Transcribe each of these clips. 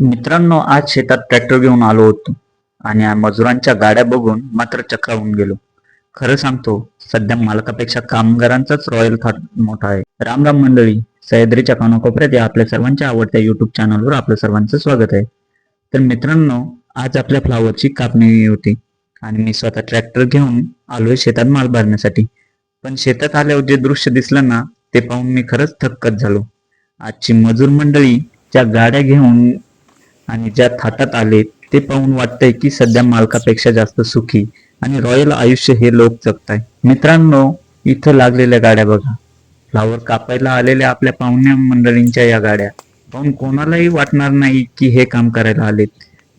मित्रांनो, आज शेतात ट्रॅक्टर घेऊन आलो होतो आणि मजुरांच्या गाड्या बघून मात्र चक्रावून गेलो. खरं सांगतो, सध्या मालकापेक्षा कामगारांचाच रॉयल थॉट मोठा आहे. राम राम मंडळी, सह्याद्रीच्या कानाकोपऱ्यात या आपल्या सर्वांच्या आवडत्या युट्यूब चॅनलवर आपलं सर्वांचं स्वागत आहे. तर मित्रांनो, आज आपल्या फ्लावरची कापणी होती आणि मी स्वतः ट्रॅक्टर घेऊन आलोय शेतात माल भरण्यासाठी. पण शेतात आल्यावर जे दृश्य दिसलं ना, ते पाहून मी खरंच थक्कच झालो. आजची मजूर मंडळी ज्या गाड्या घेऊन आणि ज्या थाटात आले ते पाहून वाटतंय की सध्या मालकापेक्षा जास्त सुखी आणि रॉयल आयुष्य हे लोक जगताय. मित्रांनो, इथं लागलेल्या गाड्या बघा. फ्लावर कापायला आलेल्या आपल्या पाहुण्या मंडळींच्या या गाड्या पाहून कोणालाही वाटणार नाही की हे काम करायला आलेत.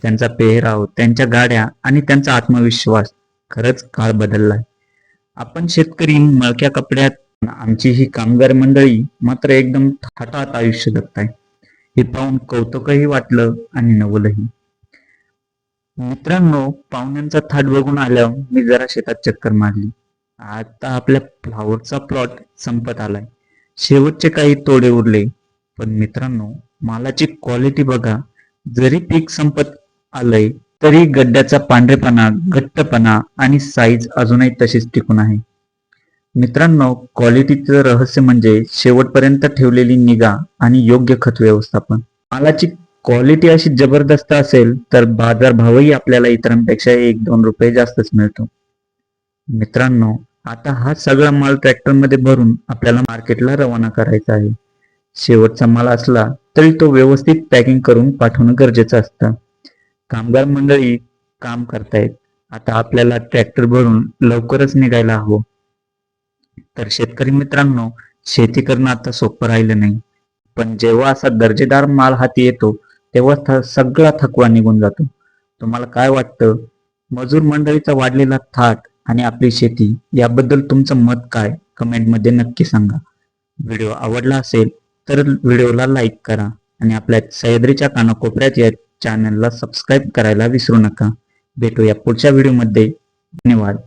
त्यांचा पेहराव, त्यांच्या गाड्या आणि त्यांचा आत्मविश्वास, खरंच काळ बदललाय. आपण शेतकरी मळक्या कपड्यात, आमची ही कामगार मंडळी मात्र एकदम थाटात आयुष्य जगताय. हे पाहून कौतुकही वाटलं आणि नवलही. मित्रांनो, पाहुण्यांचा थाट बघून आल्यावर मी जरा शेतात चक्कर मारली. आता आपल्या फ्लावरचा प्लॉट संपत आलाय. शेवटचे काही तोडे उरले. पण मित्रांनो, मालाची क्वालिटी बघा. जरी पीक संपत आलंय तरी गड्ड्याचा पांढरेपणा, घट्टपणा आणि साईज अजूनही तशीच टिकून आहे. मित्रांनो, क्वालिटीचं रहस्य म्हणजे शेवटपर्यंत ठेवलेली निगा आणि योग्य खत व्यवस्थापन. मालाची क्वालिटी अशी जबरदस्त असेल तर बाजारभावही आपल्याला इतरांपेक्षा 1-2 रुपये जास्तच मिळतो. मित्रांनो, आता हा सगळा माल ट्रॅक्टरमध्ये भरून आपल्याला मार्केटला रवाना करायचा आहे. शेवटचा माल असला तरी तो व्यवस्थित पॅकिंग करून पाठवणं गरजेचं असतं. कामगार मंडळी काम करतायत. आता आपल्याला ट्रॅक्टर भरून लवकरच निघायला हवं. तर शेतकरी मित्रांनो, शेती करणं आता सोपं राहिलं नाही. पण जेव्हा असा दर्जेदार माल हाती येतो तेव्हा सगळा थकवा निघून जातो. तुम्हाला काय वाटतं? मजूर मंडळीचा वाढलेला थाट आणि आपली शेती याबद्दल तुमचं मत काय? कमेंटमध्ये नक्की सांगा. व्हिडिओ आवडला असेल तर व्हिडिओला लाईक करा आणि आपल्या सह्याद्रीच्या कानाकोपऱ्यात या चॅनलला सबस्क्राईब करायला विसरू नका. भेटूया पुढच्या व्हिडिओमध्ये. धन्यवाद.